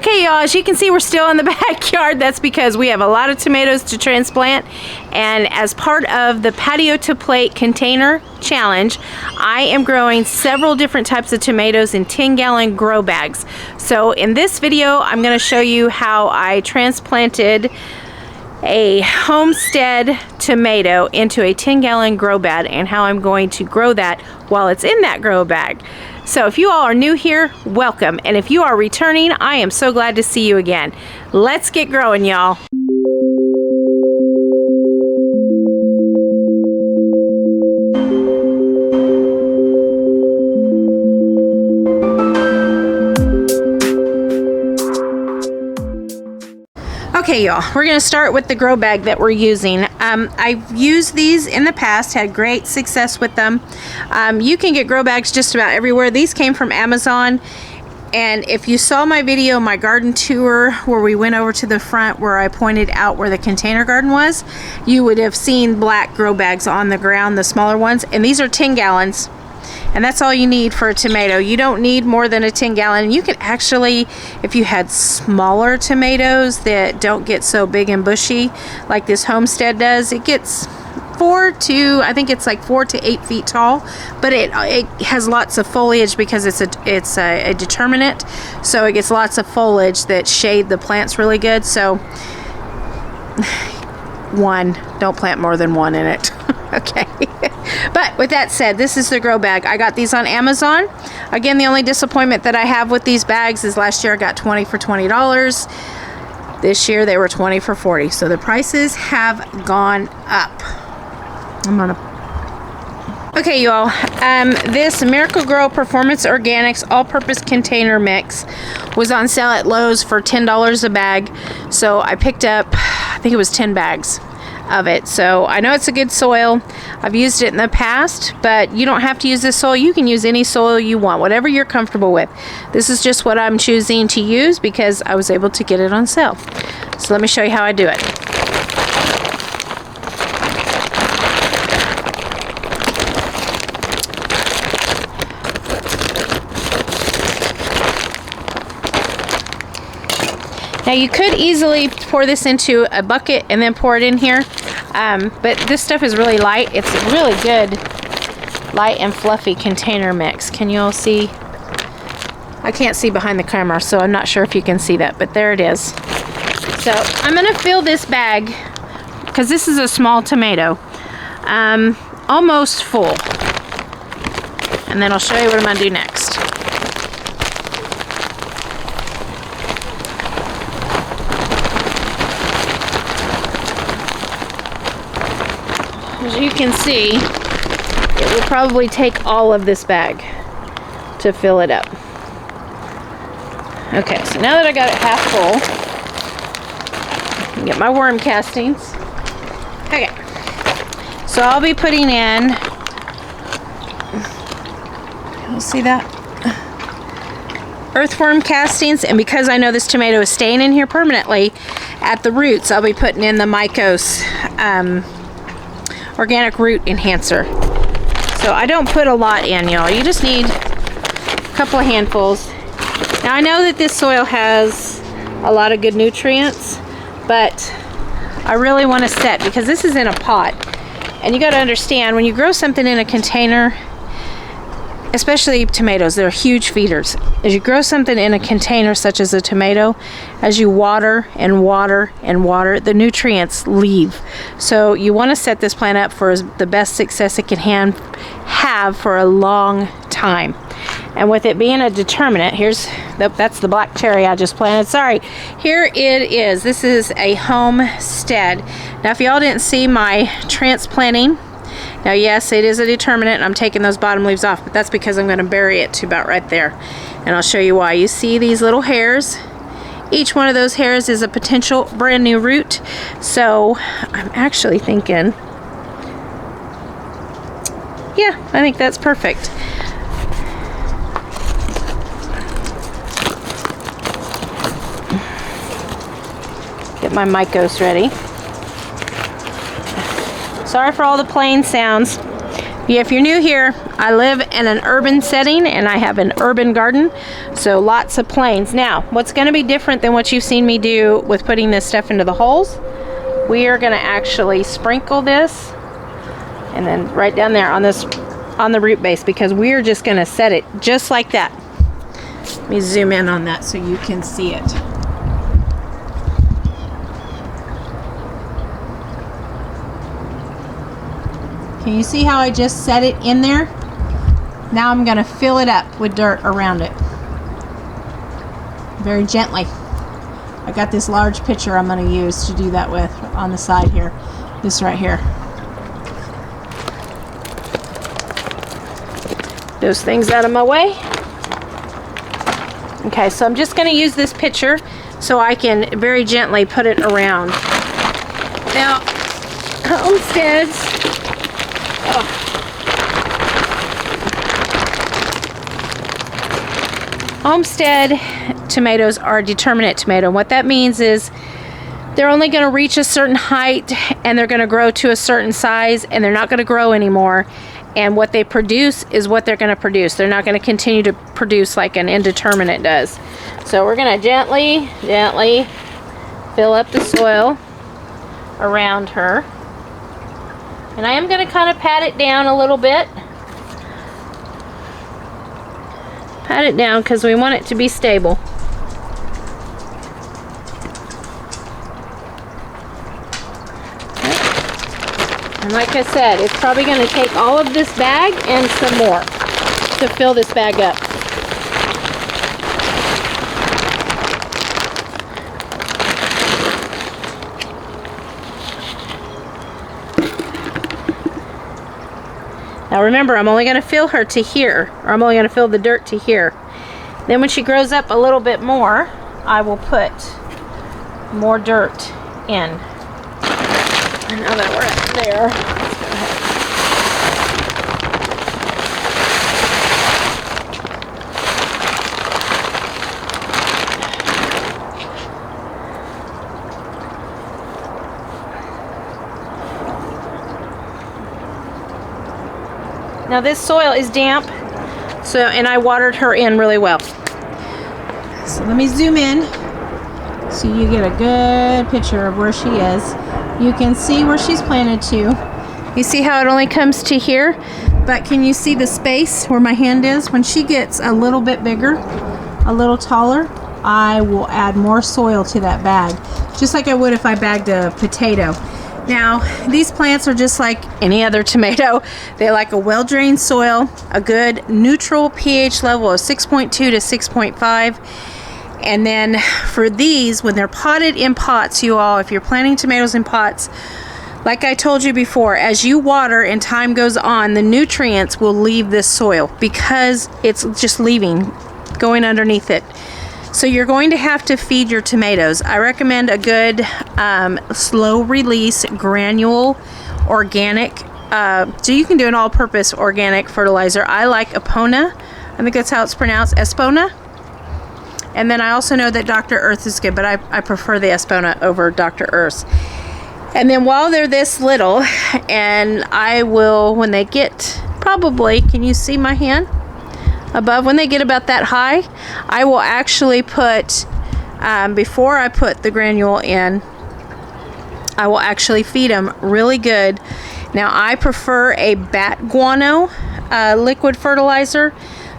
Okay, y'all, as you can see, we're still in the backyard. That's because we have a lot of tomatoes to transplant, and as part of the patio to plate container challenge, I am growing several different types of tomatoes in 10-gallon grow bags. So in this video, I'm going to show you how I transplanted a homestead tomato into a 10-gallon grow bag and how I'm going to grow that while it's in that grow bag. So if you all are new here, welcome. And if you are returning, I am so glad to see you again. Let's get growing, y'all. Okay, y'all, we're going to start with the grow bag that we're using. I've used these in the past, had great success with them. You can get grow bags just about everywhere. These came from Amazon, and if you saw my video, my garden tour, where we went over to the front where I pointed out where the container garden was, you would have seen black grow bags on the ground, the smaller ones, and these are 10 gallons. And that's all you need for a tomato. You don't need more than a 10 gallon. And you can actually, if you had smaller tomatoes that don't get so big and bushy like this homestead does, it gets 4 to 8 feet tall, but it has lots of foliage because it's a determinate, so it gets lots of foliage that shade the plants really good. So don't plant more than one in it. Okay. But with that said, this is the grow bag. I got these on Amazon. Again, the only disappointment that I have with these bags is last year I got 20 for $20. This year they were 20 for $40. So the prices have gone up. Okay, y'all. This Miracle Grow Performance Organics all-purpose container mix was on sale at Lowe's for $10 a bag. So I picked up, I think it was 10 bags of it. So I know it's a good soil. I've used it in the past, but you don't have to use this soil. You can use any soil you want, whatever you're comfortable with. This is just what I'm choosing to use because I was able to get it on sale. So let me show you how I do it. Now you could easily pour this into a bucket and then pour it in here, but this stuff is really light. It's a really good light and fluffy container mix. Can you all see? I can't see behind the camera, so I'm not sure if you can see that, but there it is. So I'm going to fill this bag, because this is a small tomato, almost full. And then I'll show you what I'm going to do next. As you can see, it will probably take all of this bag to fill it up. Okay, so now that I got it half full, get my worm castings. Okay, so I'll be putting in, you'll see that, earthworm castings, and because I know this tomato is staying in here permanently, at the roots I'll be putting in the Mycos organic root enhancer. So I don't put a lot in, y'all. You just need a couple of handfuls. Now I know that this soil has a lot of good nutrients, but I really want to set, because this is in a pot, and you got to understand, when you grow something in a container, especially tomatoes, they're huge feeders. As you grow something in a container such as a tomato, as you water and water and water, the nutrients leave. So you want to set this plant up for the best success it can have for a long time. And with it being a determinate, that's the black cherry I just planted. Sorry. Here it is. This is a homestead. Now if y'all didn't see my transplanting, now yes, it is a determinate, and I'm taking those bottom leaves off, but that's because I'm going to bury it to about right there. And I'll show you why. You see these little hairs? Each one of those hairs is a potential brand new root. So I'm actually thinking, yeah, I think that's perfect. Get my Mycos ready. Sorry for all the plane sounds. If you're new here, I live in an urban setting and I have an urban garden, so lots of planes. Now, what's going to be different than what you've seen me do with putting this stuff into the holes, we are going to actually sprinkle this and then right down there on the root base, because we're just going to set it just like that. Let me zoom in on that so you can see it. Can you see how I just set it in there? Now I'm going to fill it up with dirt around it. Very gently. I got this large pitcher I'm going to use to do that with on the side here. This right here. Those things out of my way. Okay, so I'm just going to use this pitcher so I can very gently put it around. Now, homesteads. Homestead tomatoes are a determinate tomato. What that means is they're only going to reach a certain height and they're going to grow to a certain size and they're not going to grow anymore. And what they produce is what they're going to produce. They're not going to continue to produce like an indeterminate does. So we're going to gently fill up the soil around her. And I am going to kind of pat it down a little bit. Pat it down because we want it to be stable. And like I said, it's probably going to take all of this bag and some more to fill this bag up. Now remember, I'm only going to fill her to here, or I'm only going to fill the dirt to here. Then when she grows up a little bit more, I will put more dirt in. And now that we're up there, let's go ahead. Now this soil is damp, so and I watered her in really well. So let me zoom in so you get a good picture of where she is. You can see where she's planted to. You see how it only comes to here, but can you see the space where my hand is? When she gets a little bit bigger, a little taller, I will add more soil to that bag, just like I would if I bagged a potato. Now, these plants are just like any other tomato. They like a well-drained soil, a good neutral pH level of 6.2 to 6.5. And then for these, when they're potted in pots, you all, if you're planting tomatoes in pots, like I told you before, as you water and time goes on, the nutrients will leave this soil because it's just leaving, going underneath it. So you're going to have to feed your tomatoes. I recommend a good slow release granule organic. So you can do an all-purpose organic fertilizer. I like Espona. I think that's how it's pronounced, Espona. And then I also know that Dr. Earth is good, but I prefer the Espona over Dr. Earth's. And then while they're this little, and I will, when they get probably, can you see my hand? Above, when they get about that high, I will actually put, before I put the granule in, I will actually feed them really good. Now I prefer a bat guano liquid fertilizer.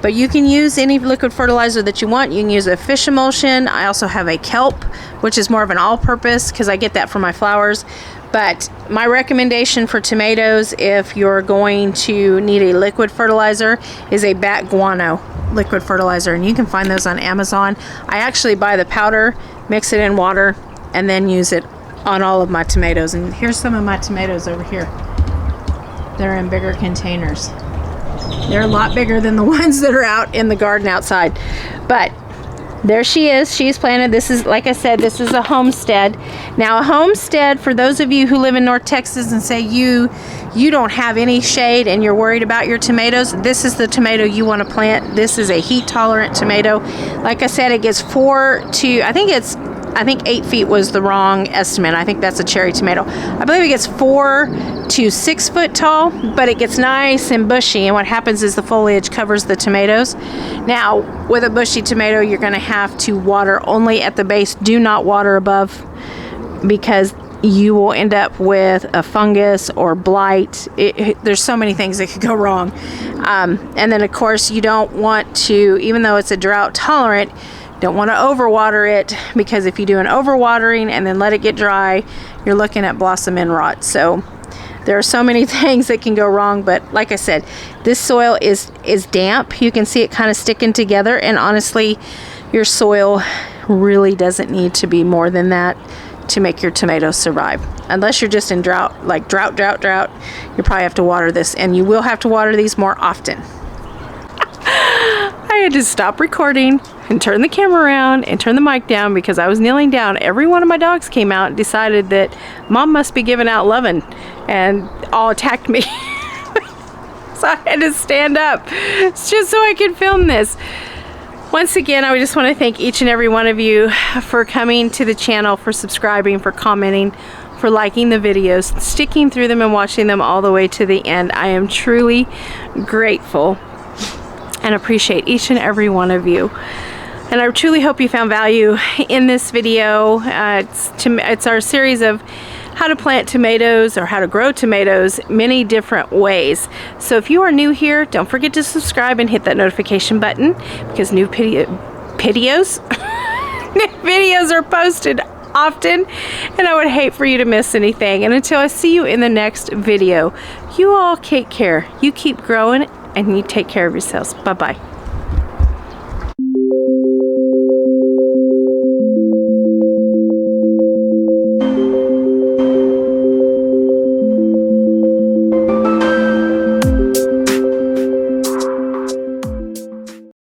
But you can use any liquid fertilizer that you want. You can use a fish emulsion. I also have a kelp, which is more of an all-purpose because I get that from my flowers. But my recommendation for tomatoes, if you're going to need a liquid fertilizer, is a bat guano liquid fertilizer. And you can find those on Amazon. I actually buy the powder, mix it in water, and then use it on all of my tomatoes. And here's some of my tomatoes over here. They're in bigger containers. They're a lot bigger than the ones that are out in the garden outside. But there she is. She's planted. This is, like I said, this is a homestead. Now a homestead, for those of you who live in North Texas and say you don't have any shade and you're worried about your tomatoes, this is the tomato you want to plant. This is a heat tolerant tomato. Like I said, it gets 4 to, I think it's I think 8 feet was the wrong estimate. I think that's a cherry tomato. I believe it gets 4 to 6 foot tall, but it gets nice and bushy, and what happens is the foliage covers the tomatoes. Now, with a bushy tomato, you're going to have to water only at the base. Do not water above, because you will end up with a fungus or blight. There's so many things that could go wrong. And then, of course, you don't want to, even though it's a drought tolerant, don't want to overwater it, because if you do an overwatering and then let it get dry, you're looking at blossom end rot. So there are so many things that can go wrong, but like I said, this soil is damp. You can see it kind of sticking together, and honestly, your soil really doesn't need to be more than that to make your tomatoes survive. Unless you're just in drought, like drought, you probably have to water this, and you will have to water these more often. I had to stop recording and turn the camera around and turn the mic down because I was kneeling down. Every one of my dogs came out and decided that Mom must be giving out lovin', and all attacked me. So I had to stand up just so I could film this. Once again, I just want to thank each and every one of you for coming to the channel, for subscribing, for commenting, for liking the videos, sticking through them and watching them all the way to the end. I am truly grateful and appreciate each and every one of you. And I truly hope you found value in this video. It's our series of how to plant tomatoes, or how to grow tomatoes, many different ways. So if you are new here, don't forget to subscribe and hit that notification button, because new videos are posted often, and I would hate for you to miss anything. And until I see you in the next video, you all take care. You keep growing, and you take care of yourselves. Bye-bye.